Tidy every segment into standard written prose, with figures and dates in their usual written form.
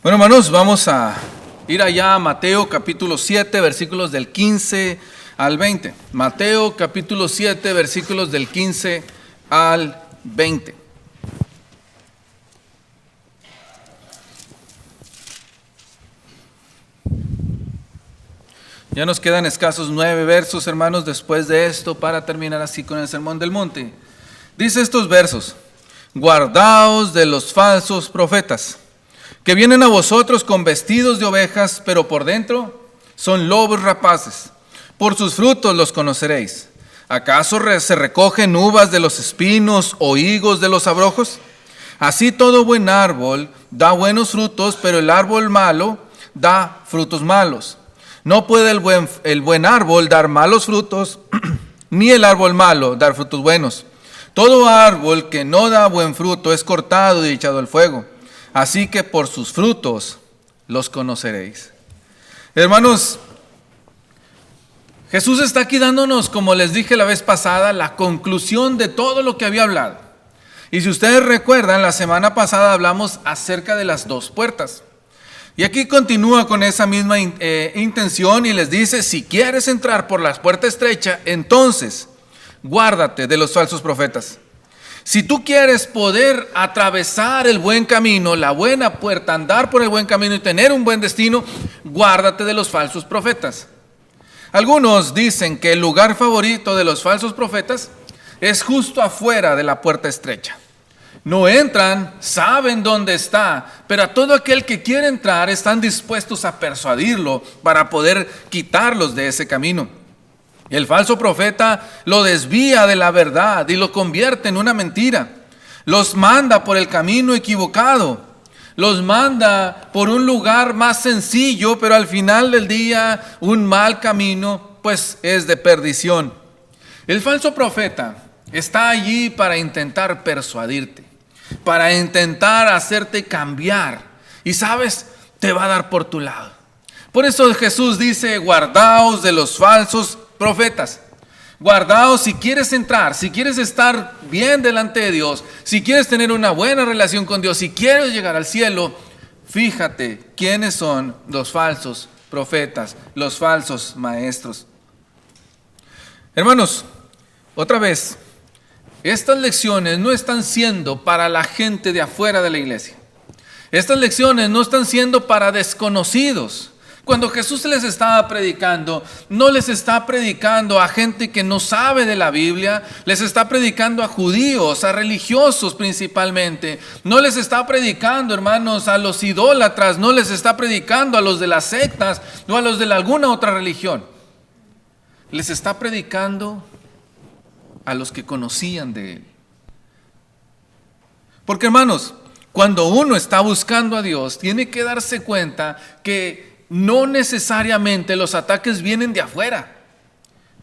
Bueno, hermanos, vamos a ir allá a Mateo capítulo 7, versículos del 15 al 20. Mateo capítulo 7, versículos del 15 al 20. Ya nos quedan escasos 9 versos, hermanos, después de esto para terminar así con el Sermón del Monte. Dice estos versos: guardaos de los falsos profetas, que vienen a vosotros con vestidos de ovejas, pero por dentro son lobos rapaces. Por sus frutos los conoceréis. ¿Acaso se recogen uvas de los espinos o higos de los abrojos? Así todo buen árbol da buenos frutos, pero el árbol malo da frutos malos. No puede el buen árbol dar malos frutos, ni el árbol malo dar frutos buenos. Todo árbol que no da buen fruto es cortado y echado al fuego. Así que por sus frutos los conoceréis. Hermanos, Jesús está aquí dándonos, como les dije la vez pasada, la conclusión de todo lo que había hablado. Y si ustedes recuerdan, la semana pasada hablamos acerca de las dos puertas. Y aquí continúa con esa misma intención y les dice: si quieres entrar por la puerta estrecha, entonces guárdate de los falsos profetas. Si tú quieres poder atravesar el buen camino, la buena puerta, andar por el buen camino y tener un buen destino, guárdate de los falsos profetas. Algunos dicen que el lugar favorito de los falsos profetas es justo afuera de la puerta estrecha. No entran, saben dónde está, pero a todo aquel que quiere entrar están dispuestos a persuadirlo para poder quitarlos de ese camino. El falso profeta lo desvía de la verdad y lo convierte en una mentira. Los manda por el camino equivocado. Los manda por un lugar más sencillo, pero al final del día un mal camino, pues es de perdición. El falso profeta está allí para intentar persuadirte, para intentar hacerte cambiar. Y sabes, te va a dar por tu lado. Por eso Jesús dice: guardaos de los falsos profetas. Guardaos si quieres entrar, si quieres estar bien delante de Dios, si quieres tener una buena relación con Dios, si quieres llegar al cielo. Fíjate quiénes son los falsos profetas, los falsos maestros. Hermanos, otra vez, estas lecciones no están siendo para la gente de afuera de la iglesia. Estas lecciones no están siendo para desconocidos. Cuando Jesús les estaba predicando, no les está predicando a gente que no sabe de la Biblia, les está predicando a judíos, a religiosos principalmente. No les está predicando, hermanos, a los idólatras, no les está predicando a los de las sectas o a los de alguna otra religión. Les está predicando a los que conocían de Él. Porque, hermanos, cuando uno está buscando a Dios, tiene que darse cuenta que no necesariamente los ataques vienen de afuera.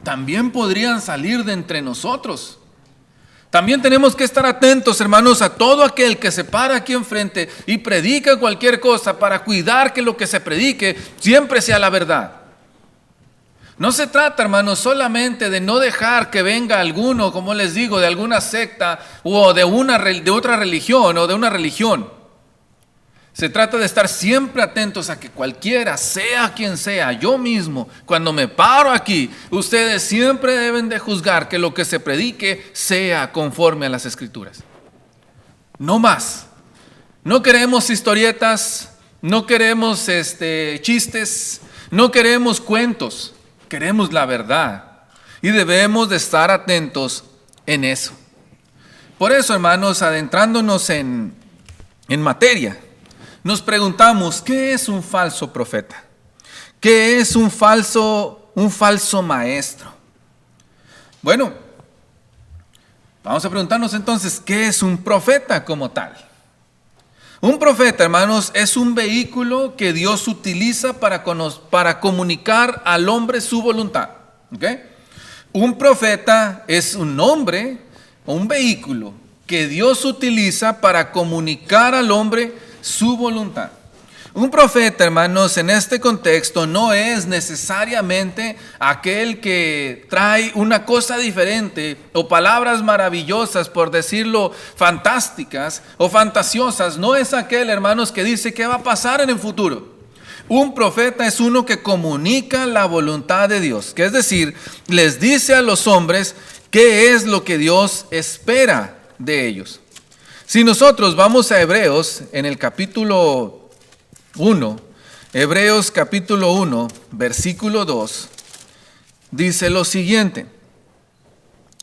También podrían salir de entre nosotros. También tenemos que estar atentos, hermanos, a todo aquel que se para aquí enfrente y predica cualquier cosa, para cuidar que lo que se predique siempre sea la verdad. No se trata, hermanos, solamente de no dejar que venga alguno, como les digo, de alguna secta o de otra religión o de una religión. Se trata de estar siempre atentos a que cualquiera, sea quien sea, yo mismo, cuando me paro aquí, ustedes siempre deben de juzgar que lo que se predique sea conforme a las Escrituras. No más. No queremos historietas, no queremos chistes, no queremos cuentos, queremos la verdad. Y debemos de estar atentos en eso. Por eso, hermanos, adentrándonos en materia, nos preguntamos: ¿qué es un falso profeta? ¿Qué es un falso maestro? Bueno, vamos a preguntarnos entonces: ¿qué es un profeta como tal? Un profeta, hermanos, es un vehículo que Dios utiliza para comunicar al hombre su voluntad. ¿Okay? Un profeta es un hombre o un vehículo que Dios utiliza para comunicar al hombre su voluntad. Un profeta, hermanos, en este contexto no es necesariamente aquel que trae una cosa diferente o palabras maravillosas, por decirlo, fantásticas o fantasiosas. No es aquel, hermanos, que dice qué va a pasar en el futuro. Un profeta es uno que comunica la voluntad de Dios, que es decir, les dice a los hombres qué es lo que Dios espera de ellos. Si nosotros vamos a Hebreos en el capítulo 1, Hebreos capítulo 1, versículo 2, dice lo siguiente.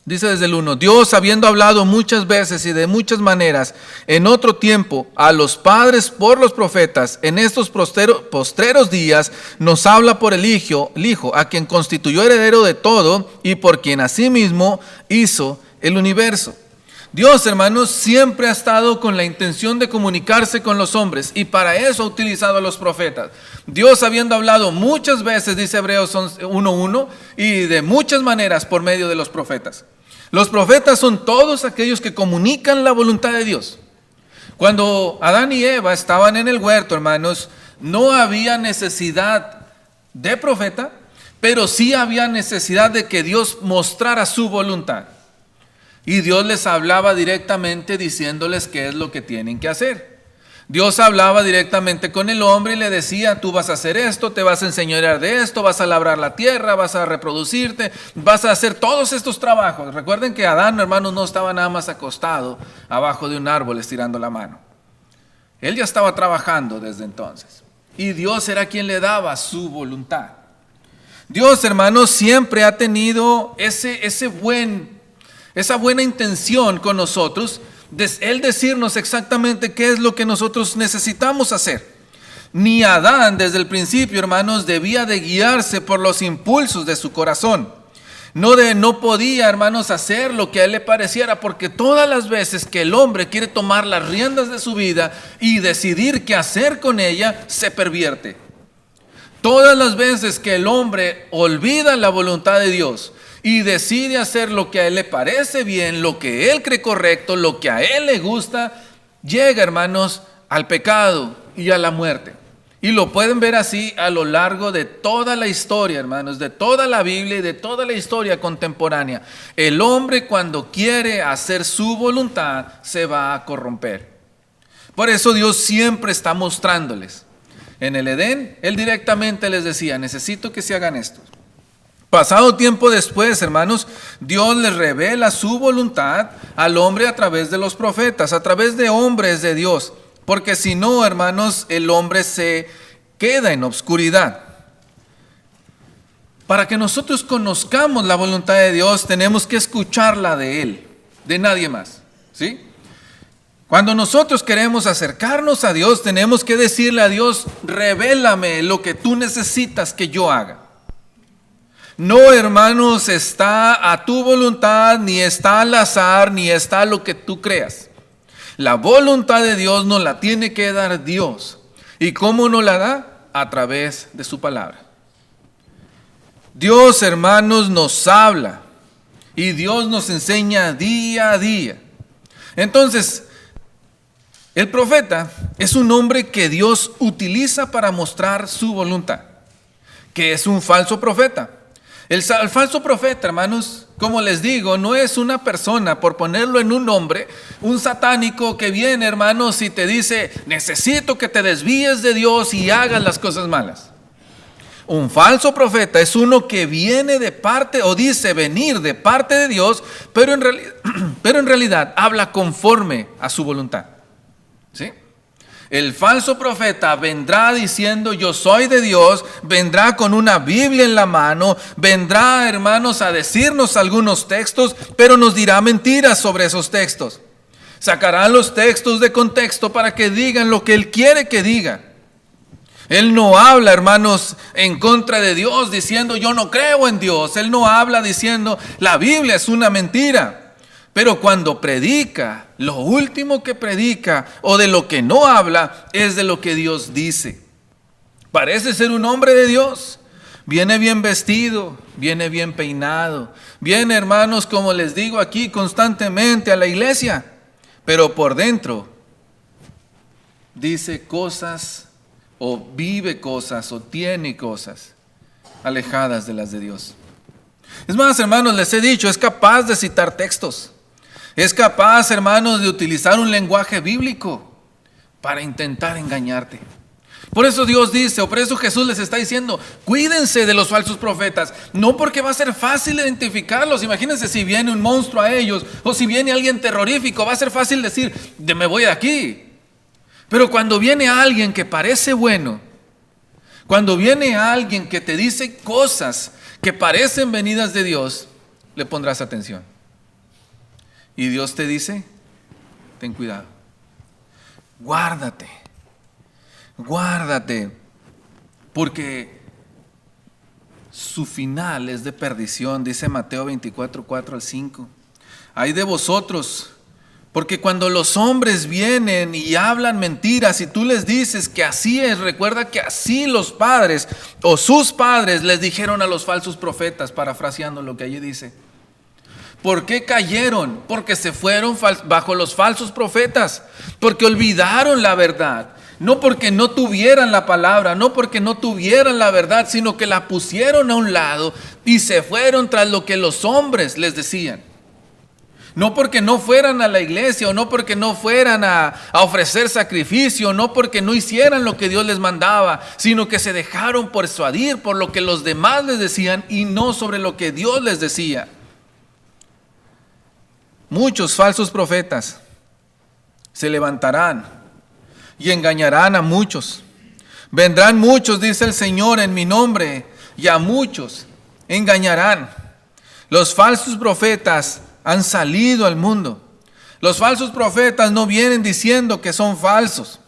Dice desde el 1, Dios, habiendo hablado muchas veces y de muchas maneras en otro tiempo a los padres por los profetas, en estos postreros días nos habla por el Hijo, a quien constituyó heredero de todo y por quien asimismo hizo el universo. Dios, hermanos, siempre ha estado con la intención de comunicarse con los hombres y para eso ha utilizado a los profetas. Dios, habiendo hablado muchas veces, dice Hebreos 1:1, y de muchas maneras por medio de los profetas. Los profetas son todos aquellos que comunican la voluntad de Dios. Cuando Adán y Eva estaban en el huerto, hermanos, no había necesidad de profeta, pero sí había necesidad de que Dios mostrara su voluntad. Y Dios les hablaba directamente diciéndoles qué es lo que tienen que hacer. Dios hablaba directamente con el hombre y le decía, tú vas a hacer esto, te vas a enseñorear de esto, vas a labrar la tierra, vas a reproducirte, vas a hacer todos estos trabajos. Recuerden que Adán, hermanos, no estaba nada más acostado abajo de un árbol estirando la mano. Él ya estaba trabajando desde entonces. Y Dios era quien le daba su voluntad. Dios, hermanos, siempre ha tenido esa buena intención con nosotros, Él decirnos exactamente qué es lo que nosotros necesitamos hacer. Ni Adán desde el principio, hermanos, debía de guiarse por los impulsos de su corazón. No podía, hermanos, hacer lo que a él le pareciera, porque todas las veces que el hombre quiere tomar las riendas de su vida y decidir qué hacer con ella, se pervierte. Todas las veces que el hombre olvida la voluntad de Dios y decide hacer lo que a él le parece bien, lo que él cree correcto, lo que a él le gusta, llega, hermanos, al pecado y a la muerte. Y lo pueden ver así a lo largo de toda la historia, hermanos, de toda la Biblia y de toda la historia contemporánea. El hombre, cuando quiere hacer su voluntad, se va a corromper. Por eso Dios siempre está mostrándoles. En el Edén, Él directamente les decía, necesito que se hagan esto. Pasado tiempo después, hermanos, Dios les revela su voluntad al hombre a través de los profetas, a través de hombres de Dios. Porque si no, hermanos, el hombre se queda en obscuridad. Para que nosotros conozcamos la voluntad de Dios, tenemos que escucharla de Él, de nadie más, ¿sí? Cuando nosotros queremos acercarnos a Dios, tenemos que decirle a Dios, revélame lo que tú necesitas que yo haga. No, hermanos, está a tu voluntad, ni está al azar, ni está lo que tú creas. La voluntad de Dios nos la tiene que dar Dios. ¿Y cómo nos la da? A través de su palabra. Dios, hermanos, nos habla y Dios nos enseña día a día. Entonces, el profeta es un hombre que Dios utiliza para mostrar su voluntad. ¿Qué es un falso profeta? El falso profeta, hermanos, como les digo, no es una persona, por ponerlo en un nombre, un satánico que viene, hermanos, y te dice, necesito que te desvíes de Dios y hagas las cosas malas. Un falso profeta es uno que viene de parte, o dice venir de parte de Dios, pero en realidad habla conforme a su voluntad. ¿Sí? El falso profeta vendrá diciendo yo soy de Dios, vendrá con una Biblia en la mano, vendrá, hermanos, a decirnos algunos textos, pero nos dirá mentiras sobre esos textos. Sacará los textos de contexto para que digan lo que Él quiere que diga. Él no habla, hermanos, en contra de Dios diciendo yo no creo en Dios. Él no habla diciendo la Biblia es una mentira. Pero cuando predica, lo último que predica o de lo que no habla es de lo que Dios dice. Parece ser un hombre de Dios. Viene bien vestido, viene bien peinado. Viene, hermanos, como les digo aquí, constantemente a la iglesia. Pero por dentro dice cosas o vive cosas o tiene cosas alejadas de las de Dios. Es más, hermanos, les he dicho, es capaz de citar textos. Es capaz, hermanos, de utilizar un lenguaje bíblico para intentar engañarte. Por eso Dios dice, o por eso Jesús les está diciendo, cuídense de los falsos profetas. No porque va a ser fácil identificarlos. Imagínense si viene un monstruo a ellos, o si viene alguien terrorífico, va a ser fácil decir, me voy de aquí. Pero cuando viene alguien que parece bueno, cuando viene alguien que te dice cosas que parecen venidas de Dios, le pondrás atención. Y Dios te dice, ten cuidado, guárdate, porque su final es de perdición, dice Mateo 24, 4 al 5. Ay de vosotros, porque cuando los hombres vienen y hablan mentiras y tú les dices que así es, recuerda que así los padres o sus padres les dijeron a los falsos profetas, parafraseando lo que allí dice. ¿Por qué cayeron? Porque se fueron bajo los falsos profetas, porque olvidaron la verdad. No porque no tuvieran la palabra, no porque no tuvieran la verdad, sino que la pusieron a un lado y se fueron tras lo que los hombres les decían. No porque no fueran a la iglesia, o no porque no fueran a ofrecer sacrificio, no porque no hicieran lo que Dios les mandaba, sino que se dejaron persuadir por lo que los demás les decían y no sobre lo que Dios les decía. Muchos falsos profetas se levantarán y engañarán a muchos. Vendrán muchos, dice el Señor, en mi nombre, y a muchos engañarán. Los falsos profetas han salido al mundo. Los falsos profetas no vienen diciendo que son falsos.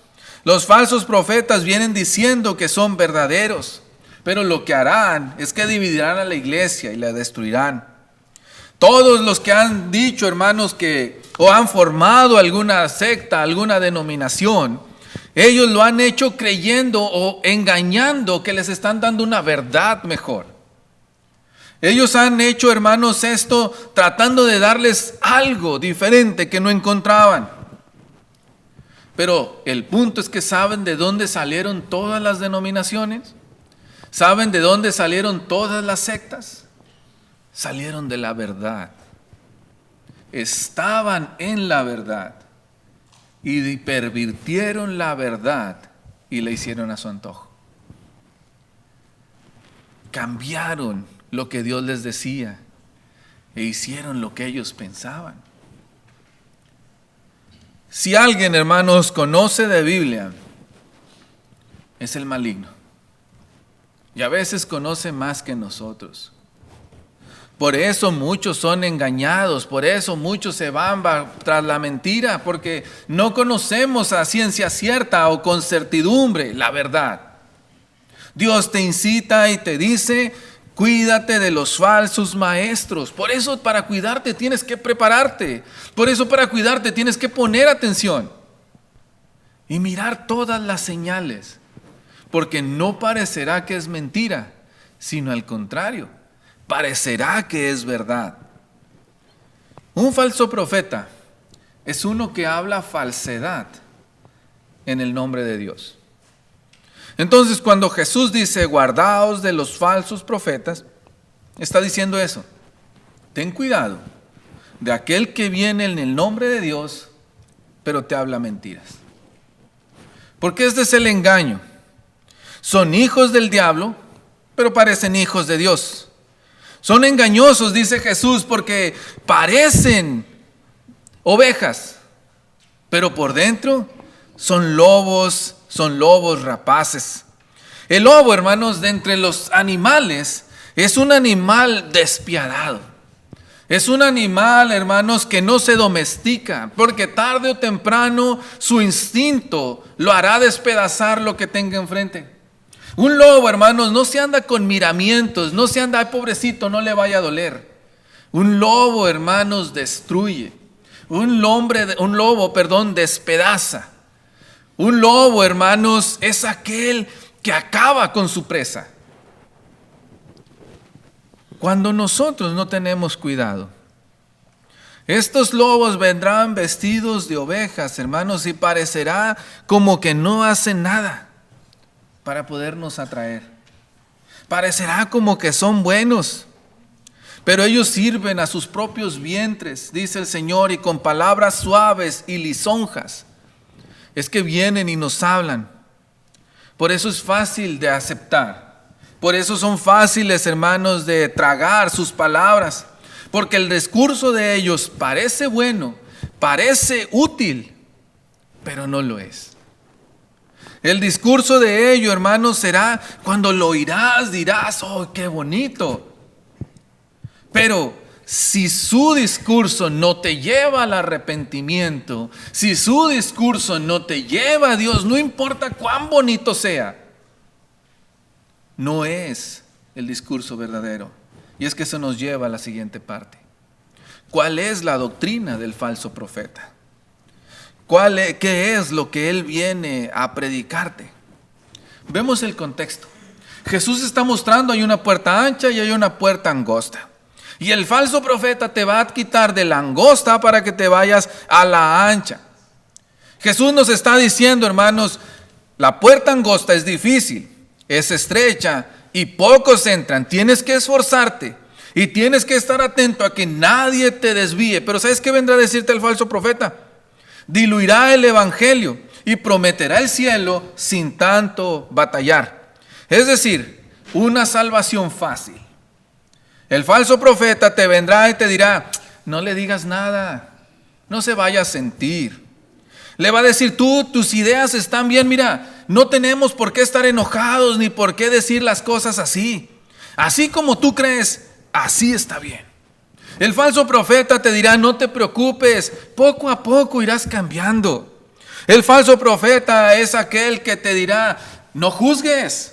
Los falsos profetas vienen diciendo que son verdaderos. Pero lo que harán es que dividirán a la iglesia y la destruirán. Todos los que han dicho, hermanos, o han formado alguna secta, alguna denominación, ellos lo han hecho creyendo o engañando que les están dando una verdad mejor. Ellos han hecho, hermanos, esto tratando de darles algo diferente que no encontraban. Pero el punto es que ¿saben de dónde salieron todas las denominaciones? ¿Saben de dónde salieron todas las sectas? Salieron de la verdad. Estaban en la verdad y pervirtieron la verdad y la hicieron a su antojo. Cambiaron lo que Dios les decía e hicieron lo que ellos pensaban. Si alguien, hermanos, conoce de Biblia, es el maligno. Y a veces conoce más que nosotros. Por eso muchos son engañados, por eso muchos se van tras la mentira, porque no conocemos a ciencia cierta o con certidumbre la verdad. Dios te incita y te dice, cuídate de los falsos maestros. Por eso para cuidarte tienes que prepararte. Por eso para cuidarte tienes que poner atención y mirar todas las señales, porque no parecerá que es mentira, sino al contrario. Parecerá que es verdad. Un falso profeta es uno que habla falsedad en el nombre de Dios. Entonces, cuando Jesús dice, guardaos de los falsos profetas, está diciendo eso. Ten cuidado de aquel que viene en el nombre de Dios, pero te habla mentiras. Porque este es el engaño. Son hijos del diablo, pero parecen hijos de Dios. Son engañosos, dice Jesús, porque parecen ovejas, pero por dentro son lobos rapaces. El lobo, hermanos, de entre los animales, es un animal despiadado. Es un animal, hermanos, que no se domestica, porque tarde o temprano su instinto lo hará despedazar lo que tenga enfrente. Un lobo, hermanos, no se anda con miramientos, no se anda, ay, pobrecito, no le vaya a doler. Un lobo, hermanos, destruye. Un lobo, despedaza. Un lobo, hermanos, es aquel que acaba con su presa. Cuando nosotros no tenemos cuidado, estos lobos vendrán vestidos de ovejas, hermanos, y parecerá como que no hacen nada. para podernos atraer. Parecerá como que son buenos, pero ellos sirven a sus propios vientres, dice el Señor, y con palabras suaves y lisonjas es que vienen y nos hablan. Por eso es fácil de aceptar. Por eso son fáciles, hermanos, de tragar sus palabras. Porque el discurso de ellos parece bueno, parece útil, pero no lo es. El discurso de ellos, hermanos, será cuando lo oirás, dirás, oh, qué bonito. Pero si su discurso no te lleva al arrepentimiento, si su discurso no te lleva a Dios, no importa cuán bonito sea, no es el discurso verdadero. Y es que eso nos lleva a la siguiente parte. ¿Cuál es la doctrina del falso profeta? ¿Qué es lo que él viene a predicarte? Vemos el contexto. Jesús está mostrando, hay una puerta ancha y hay una puerta angosta. Y el falso profeta te va a quitar de la angosta para que te vayas a la ancha. Jesús nos está diciendo, hermanos, la puerta angosta es difícil, es estrecha y pocos entran. Tienes que esforzarte y tienes que estar atento a que nadie te desvíe. Pero ¿sabes qué vendrá a decirte el falso profeta? Diluirá el evangelio y prometerá el cielo sin tanto batallar. Es decir, una salvación fácil. El falso profeta te vendrá y te dirá, no le digas nada, no se vaya a sentir. Le va a decir, tus ideas están bien, mira, no tenemos por qué estar enojados ni por qué decir las cosas así. Así como tú crees, así está bien. El falso profeta te dirá, no te preocupes, poco a poco irás cambiando. El falso profeta es aquel que te dirá, no juzgues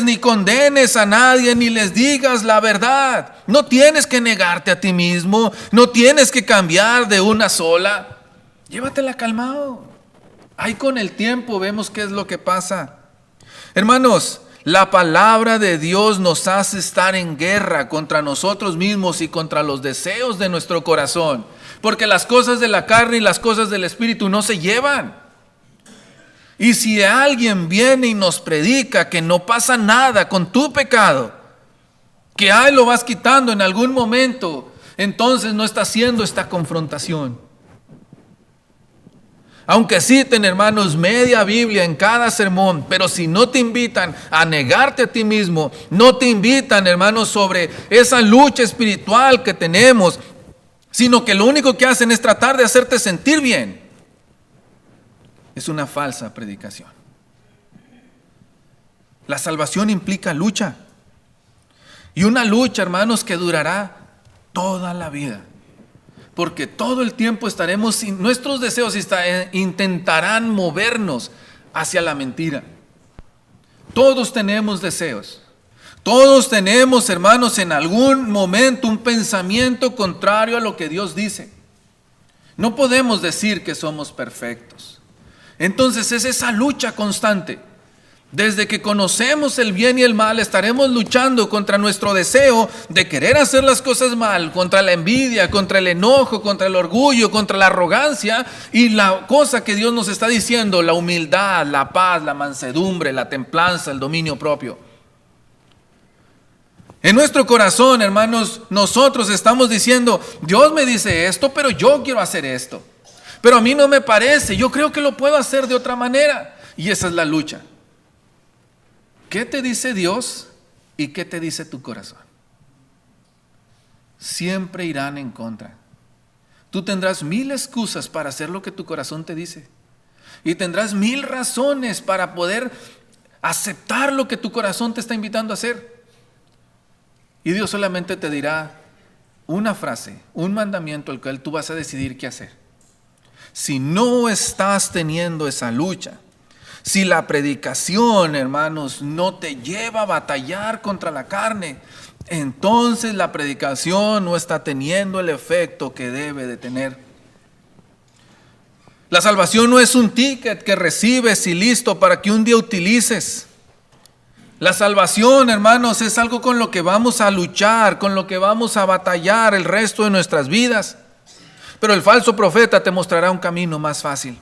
ni condenes a nadie, ni les digas la verdad. No tienes que negarte a ti mismo, no tienes que cambiar de una sola. Llévatela calmado. Ahí con el tiempo vemos qué es lo que pasa. Hermanos, la palabra de Dios nos hace estar en guerra contra nosotros mismos y contra los deseos de nuestro corazón. Porque las cosas de la carne y las cosas del espíritu no se llevan. Y si alguien viene y nos predica que no pasa nada con tu pecado, que ahí lo vas quitando en algún momento, entonces no está haciendo esta confrontación. Aunque citen, hermanos, media Biblia en cada sermón, pero si no te invitan a negarte a ti mismo, no te invitan, hermanos, sobre esa lucha espiritual que tenemos, sino que lo único que hacen es tratar de hacerte sentir bien, es una falsa predicación. La salvación implica lucha. Y una lucha, hermanos, que durará toda la vida. Porque todo el tiempo nuestros deseos intentarán movernos hacia la mentira. Todos tenemos deseos. Todos tenemos, hermanos, en algún momento un pensamiento contrario a lo que Dios dice. No podemos decir que somos perfectos. Entonces es esa lucha constante. Desde que conocemos el bien y el mal, estaremos luchando contra nuestro deseo de querer hacer las cosas mal, contra la envidia, contra el enojo, contra el orgullo, contra la arrogancia y la cosa que Dios nos está diciendo, la humildad, la paz, la mansedumbre, la templanza, el dominio propio. En nuestro corazón, hermanos, nosotros estamos diciendo, Dios me dice esto, pero yo quiero hacer esto. Pero a mí no me parece, yo creo que lo puedo hacer de otra manera. Y esa es la lucha. ¿Qué te dice Dios y qué te dice tu corazón? Siempre irán en contra. Tú tendrás 1000 excusas para hacer lo que tu corazón te dice. Y tendrás 1000 razones para poder aceptar lo que tu corazón te está invitando a hacer. Y Dios solamente te dirá una frase, un mandamiento al cual tú vas a decidir qué hacer. Si no estás teniendo esa lucha, si la predicación, hermanos, no te lleva a batallar contra la carne, entonces la predicación no está teniendo el efecto que debe de tener. La salvación no es un ticket que recibes y listo para que un día utilices. La salvación, hermanos, es algo con lo que vamos a luchar, con lo que vamos a batallar el resto de nuestras vidas. Pero el falso profeta te mostrará un camino más fácil.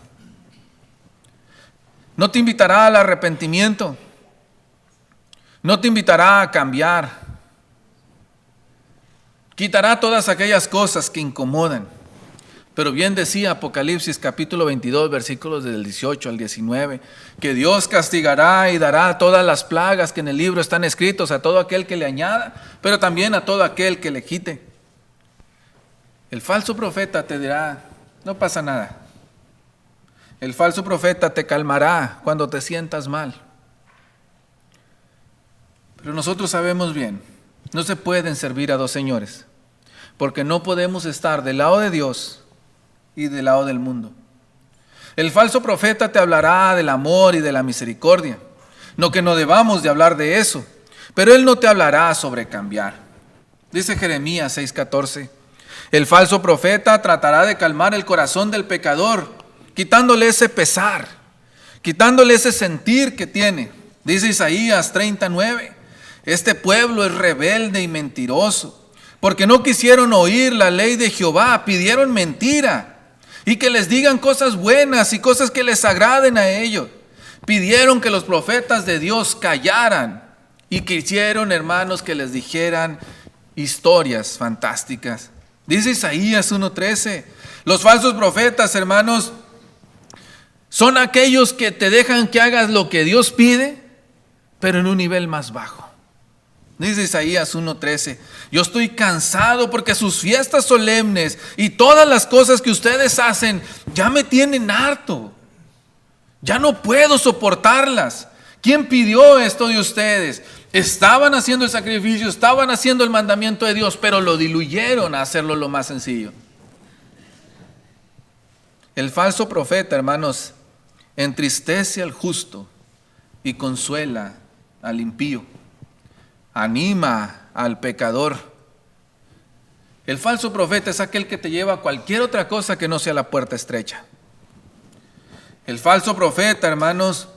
No te invitará al arrepentimiento. No te invitará a cambiar. Quitará todas aquellas cosas que incomodan. Pero bien decía Apocalipsis capítulo 22, versículos del 18 al 19, que Dios castigará y dará todas las plagas que en el libro están escritos a todo aquel que le añada, pero también a todo aquel que le quite. El falso profeta te dirá, no pasa nada. El falso profeta te calmará cuando te sientas mal. Pero nosotros sabemos bien, no se pueden servir a dos señores, porque no podemos estar del lado de Dios y del lado del mundo. El falso profeta te hablará del amor y de la misericordia. No que no debamos de hablar de eso, pero él no te hablará sobre cambiar. Dice Jeremías 6:14, el falso profeta tratará de calmar el corazón del pecador, quitándole ese pesar, quitándole ese sentir que tiene. Dice Isaías 30:9, este pueblo es rebelde y mentiroso, porque no quisieron oír la ley de Jehová, pidieron mentira. Y que les digan cosas buenas y cosas que les agraden a ellos. Pidieron que los profetas de Dios callaran y quisieron, hermanos, que les dijeran historias fantásticas. Dice Isaías 1:13, los falsos profetas, hermanos, son aquellos que te dejan que hagas lo que Dios pide, pero en un nivel más bajo. Dice Isaías 1:13, yo estoy cansado porque sus fiestas solemnes y todas las cosas que ustedes hacen ya me tienen harto. Ya no puedo soportarlas. ¿Quién pidió esto de ustedes? Estaban haciendo el sacrificio, estaban haciendo el mandamiento de Dios, pero lo diluyeron a hacerlo lo más sencillo. El falso profeta, hermanos, entristece al justo y consuela al impío. Anima al pecador. El falso profeta es aquel que te lleva a cualquier otra cosa que no sea la puerta estrecha. El falso profeta, hermanos,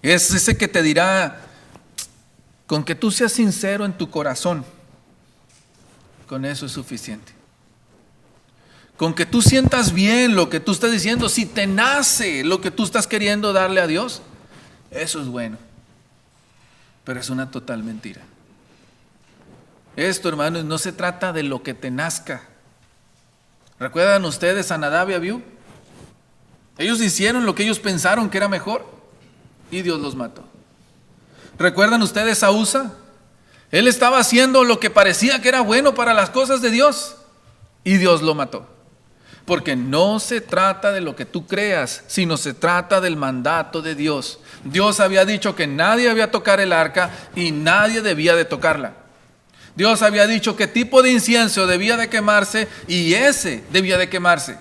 es ese que te dirá, con que tú seas sincero en tu corazón, con eso es suficiente. Con que tú sientas bien lo que tú estás diciendo, si te nace lo que tú estás queriendo darle a Dios, eso es bueno. Pero es una total mentira. Esto, hermanos, no se trata de lo que te nazca. ¿Recuerdan ustedes a Nadab y Abiú? Ellos hicieron lo que ellos pensaron que era mejor y Dios los mató. ¿Recuerdan ustedes a Usa? Él estaba haciendo lo que parecía que era bueno para las cosas de Dios y Dios lo mató. Porque no se trata de lo que tú creas, sino se trata del mandato de Dios. Dios había dicho que nadie había tocar el arca y nadie debía de tocarla. Dios había dicho qué tipo de incienso debía de quemarse y ese debía de quemarse.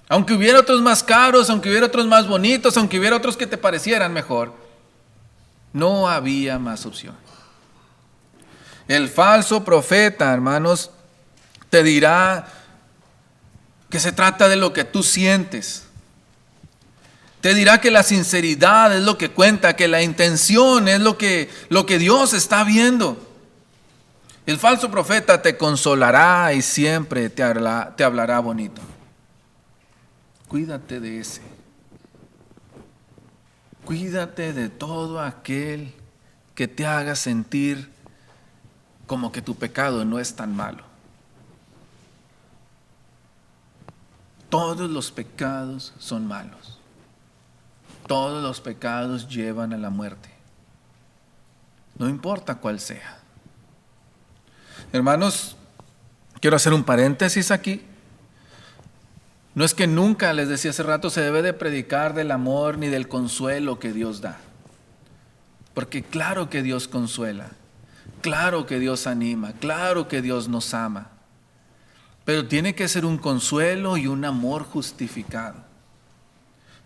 Aunque hubiera otros más caros, aunque hubiera otros más bonitos, aunque hubiera otros que te parecieran mejor, no había más opción. El falso profeta, hermanos, te dirá que se trata de lo que tú sientes. Te dirá que la sinceridad es lo que cuenta, que la intención es lo que Dios está viendo. El falso profeta te consolará y siempre te hablará bonito. Cuídate de ese. Cuídate de todo aquel que te haga sentir como que tu pecado no es tan malo. Todos los pecados son malos. Todos los pecados llevan a la muerte. No importa cuál sea. Hermanos, quiero hacer un paréntesis aquí. No es que nunca, les decía hace rato, se debe de predicar del amor ni del consuelo que Dios da. Porque claro que Dios consuela, claro que Dios anima, claro que Dios nos ama. Pero tiene que ser un consuelo y un amor justificado.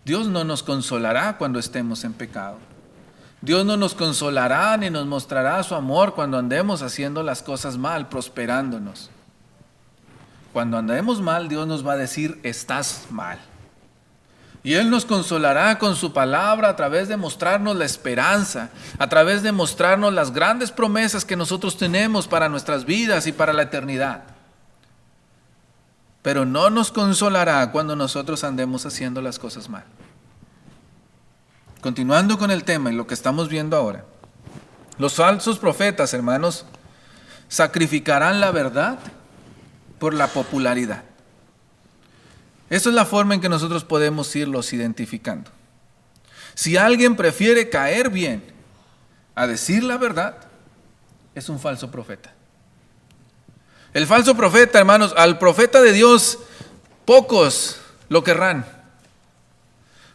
Dios no nos consolará cuando estemos en pecado. Dios no nos consolará ni nos mostrará su amor cuando andemos haciendo las cosas mal, prosperándonos. Cuando andemos mal, Dios nos va a decir, estás mal. Y Él nos consolará con su palabra a través de mostrarnos la esperanza, a través de mostrarnos las grandes promesas que nosotros tenemos para nuestras vidas y para la eternidad. Pero no nos consolará cuando nosotros andemos haciendo las cosas mal. continuando con el tema y lo que estamos viendo ahora, los falsos profetas, hermanos, sacrificarán la verdad por la popularidad. Esa es la forma en que nosotros podemos irlos identificando. Si alguien prefiere caer bien a decir la verdad, es un falso profeta. El falso profeta, hermanos, al profeta de Dios, pocos lo querrán.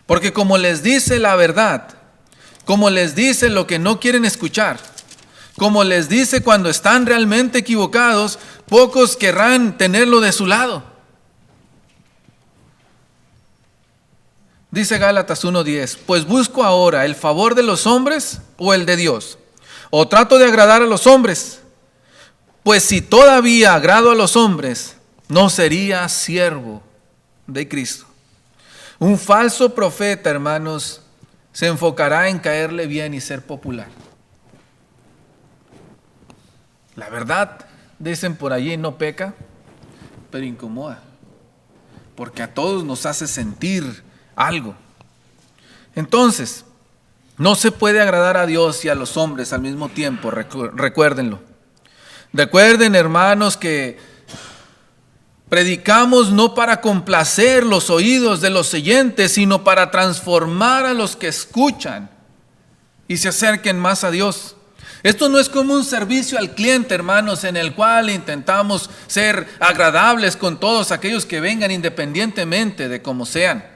Porque como les dice la verdad, como les dice lo que no quieren escuchar, como les dice cuando están realmente equivocados, pocos querrán tenerlo de su lado. Dice Gálatas 1:10, pues busco ahora el favor de los hombres o el de Dios, o trato de agradar a los hombres, pues si todavía agrado a los hombres, no sería siervo de Cristo. Un falso profeta, hermanos, se enfocará en caerle bien y ser popular. La verdad, dicen por allí, no peca, pero incomoda, porque a todos nos hace sentir algo. Entonces, no se puede agradar a Dios y a los hombres al mismo tiempo, recuérdenlo. Recuerden, hermanos, que predicamos no para complacer los oídos de los oyentes, sino para transformar a los que escuchan y se acerquen más a Dios. Esto no es como un servicio al cliente, hermanos, en el cual intentamos ser agradables con todos aquellos que vengan independientemente de cómo sean.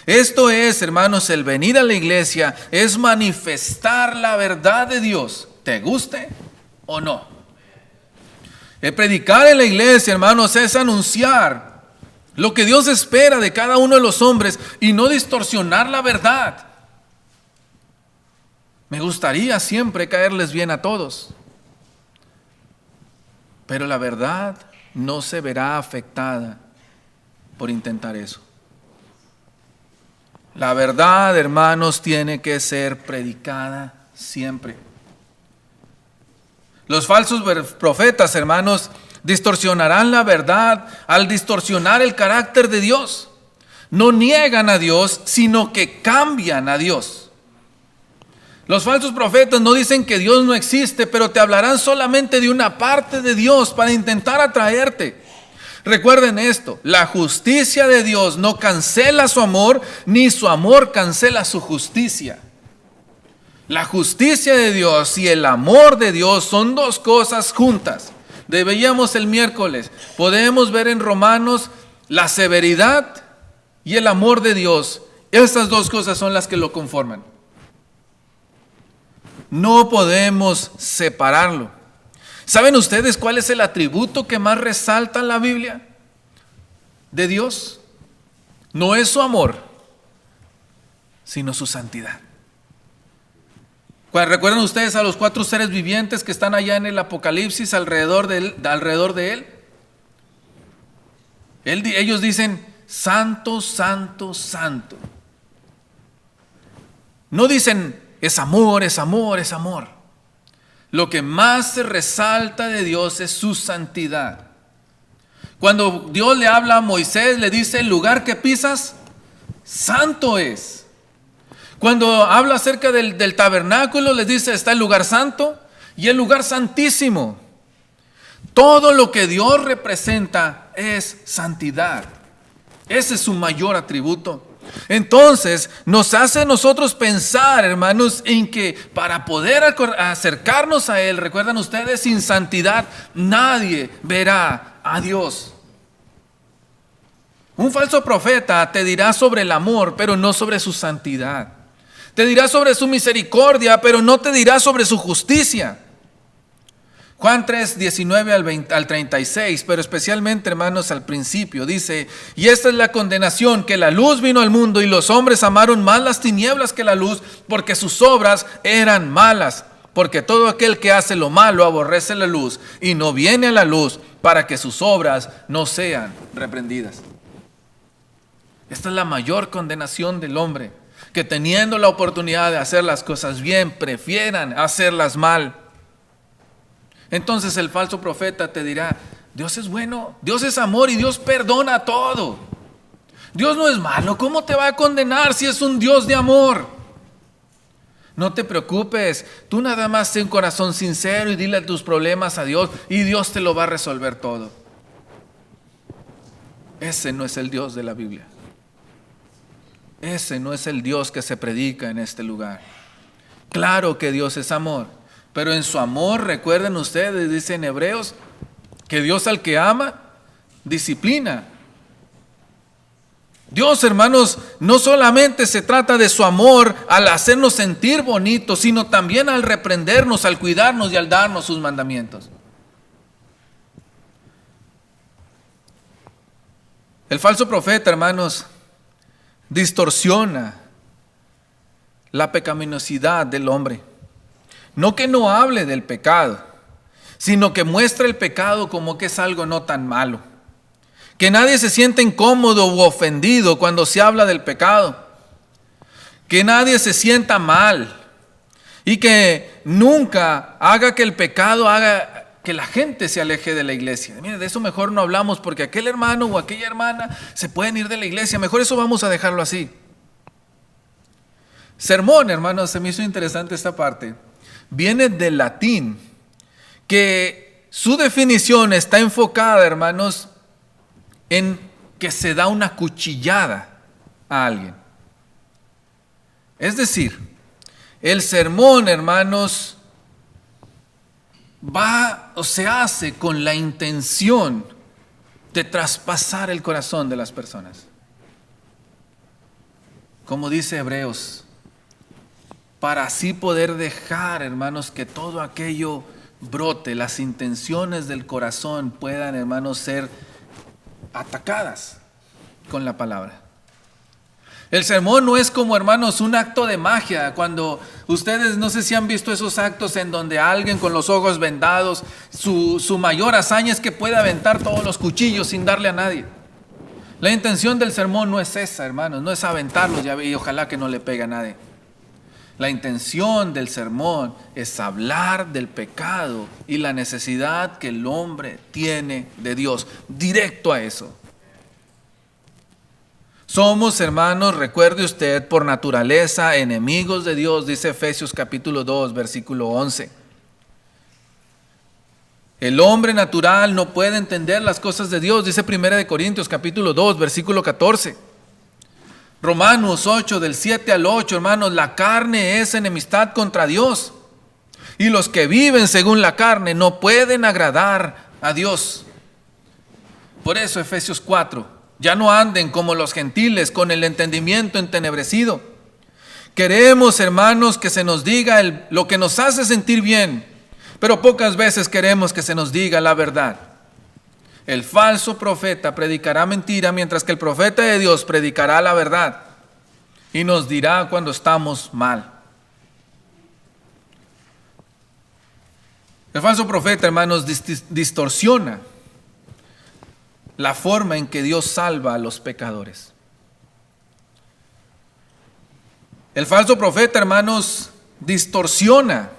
Esto es, hermanos, el venir a la iglesia es manifestar la verdad de Dios, te guste o no. El predicar en la iglesia, hermanos, es anunciar lo que Dios espera de cada uno de los hombres y no distorsionar la verdad. Me gustaría siempre caerles bien a todos, pero la verdad no se verá afectada por intentar eso. La verdad, hermanos, tiene que ser predicada siempre. Los falsos profetas, hermanos, distorsionarán la verdad al distorsionar el carácter de Dios. No niegan a Dios, sino que cambian a Dios. Los falsos profetas no dicen que Dios no existe, pero te hablarán solamente de una parte de Dios para intentar atraerte. Recuerden esto, la justicia de Dios no cancela su amor, ni su amor cancela su justicia. La justicia de Dios y el amor de Dios son dos cosas juntas. Veíamos el miércoles, podemos ver en Romanos la severidad y el amor de Dios. Estas dos cosas son las que lo conforman. No podemos separarlo. ¿Saben ustedes cuál es el atributo que más resalta en la Biblia de Dios? No es su amor, sino su santidad. ¿Recuerdan ustedes a los 4 seres vivientes que están allá en el Apocalipsis alrededor de él? Ellos dicen, santo, santo, santo. No dicen, es amor, es amor, es amor. Lo que más se resalta de Dios es su santidad. Cuando Dios le habla a Moisés, le dice, el lugar que pisas, santo es. Cuando habla acerca del tabernáculo, les dice, está el lugar santo y el lugar santísimo. Todo lo que Dios representa es santidad. Ese es su mayor atributo. Entonces, nos hace a nosotros pensar, hermanos, en que para poder acercarnos a Él, recuerdan ustedes, sin santidad nadie verá a Dios. Un falso profeta te dirá sobre el amor, pero no sobre su santidad. Te dirá sobre su misericordia, pero no te dirá sobre su justicia. Juan 3, 19 al 36, pero especialmente, hermanos, al principio, dice, y esta es la condenación, que la luz vino al mundo y los hombres amaron más las tinieblas que la luz, porque sus obras eran malas. Porque todo aquel que hace lo malo aborrece la luz y no viene a la luz para que sus obras no sean reprendidas. Esta es la mayor condenación del hombre, que teniendo la oportunidad de hacer las cosas bien, prefieran hacerlas mal. Entonces el falso profeta te dirá, Dios es bueno, Dios es amor y Dios perdona todo. Dios no es malo, ¿cómo te va a condenar si es un Dios de amor? No te preocupes, tú nada más ten un corazón sincero y dile tus problemas a Dios y Dios te lo va a resolver todo. Ese no es el Dios de la Biblia. Ese no es el Dios que se predica en este lugar. Claro que Dios es amor, pero en su amor, recuerden ustedes, dice en Hebreos, que Dios al que ama, disciplina. Dios, hermanos, no solamente se trata de su amor al hacernos sentir bonitos, sino también al reprendernos, al cuidarnos y al darnos sus mandamientos. El falso profeta, hermanos, distorsiona la pecaminosidad del hombre. No que no hable del pecado, sino que muestra el pecado como que es algo no tan malo. Que nadie se siente incómodo u ofendido cuando se habla del pecado. Que nadie se sienta mal. Y que nunca haga que el pecado haga que la gente se aleje de la iglesia. Mire, de eso mejor no hablamos porque aquel hermano o aquella hermana se pueden ir de la iglesia. Mejor eso vamos a dejarlo así. Sermón, hermanos, se me hizo interesante esta parte. Viene del latín, que su definición está enfocada, hermanos, en que se da una cuchillada a alguien. Es decir, el sermón, hermanos, va o se hace con la intención de traspasar el corazón de las personas. Como dice Hebreos, para así poder dejar, hermanos, que todo aquello brote, las intenciones del corazón puedan, hermanos, ser atacadas con la palabra. El sermón no es como, hermanos, un acto de magia. Cuando ustedes, no sé si han visto esos actos en donde alguien con los ojos vendados, su mayor hazaña es que puede aventar todos los cuchillos sin darle a nadie. La intención del sermón no es esa, hermanos, no es aventarlos y ojalá que no le pegue a nadie. La intención del sermón es hablar del pecado y la necesidad que el hombre tiene de Dios, directo a eso. Somos, hermanos, recuerde usted, por naturaleza, enemigos de Dios, dice Efesios capítulo 2, versículo 11. El hombre natural no puede entender las cosas de Dios, dice 1 Corintios capítulo 2, versículo 14. Romanos 8, del 7 al 8, hermanos, la carne es enemistad contra Dios. Y los que viven según la carne no pueden agradar a Dios. Por eso Efesios 4, ya no anden como los gentiles con el entendimiento entenebrecido. Queremos, hermanos, que se nos diga lo que nos hace sentir bien, pero pocas veces queremos que se nos diga la verdad. El falso profeta predicará mentira, mientras que el profeta de Dios predicará la verdad y nos dirá cuando estamos mal. El falso profeta, hermanos, distorsiona la forma en que Dios salva a los pecadores. El falso profeta, hermanos, distorsiona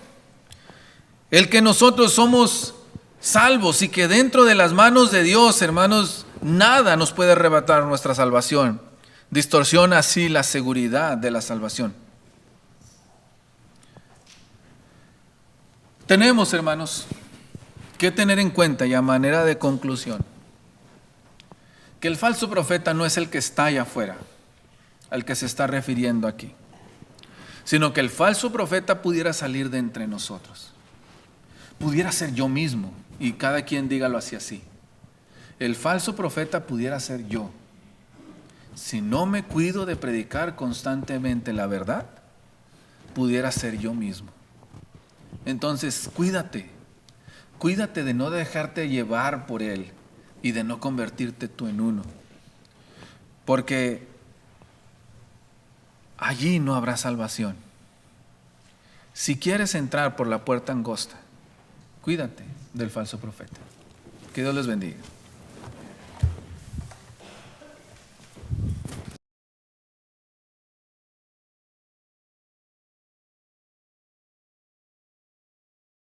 el que nosotros somos salvos y que dentro de las manos de Dios, hermanos, nada nos puede arrebatar nuestra salvación. Distorsiona así la seguridad de la salvación. Tenemos, hermanos, que tener en cuenta, y a manera de conclusión, que el falso profeta no es el que está allá afuera, al que se está refiriendo aquí, sino que el falso profeta pudiera salir de entre nosotros. Pudiera ser yo mismo, y cada quien dígalo así. El falso profeta pudiera ser yo. Si no me cuido de predicar constantemente la verdad, pudiera ser yo mismo. Entonces, cuídate de no dejarte llevar por él y de no convertirte tú en uno. Porque allí no habrá salvación. Si quieres entrar por la puerta angosta, cuídate del falso profeta. Que Dios les bendiga.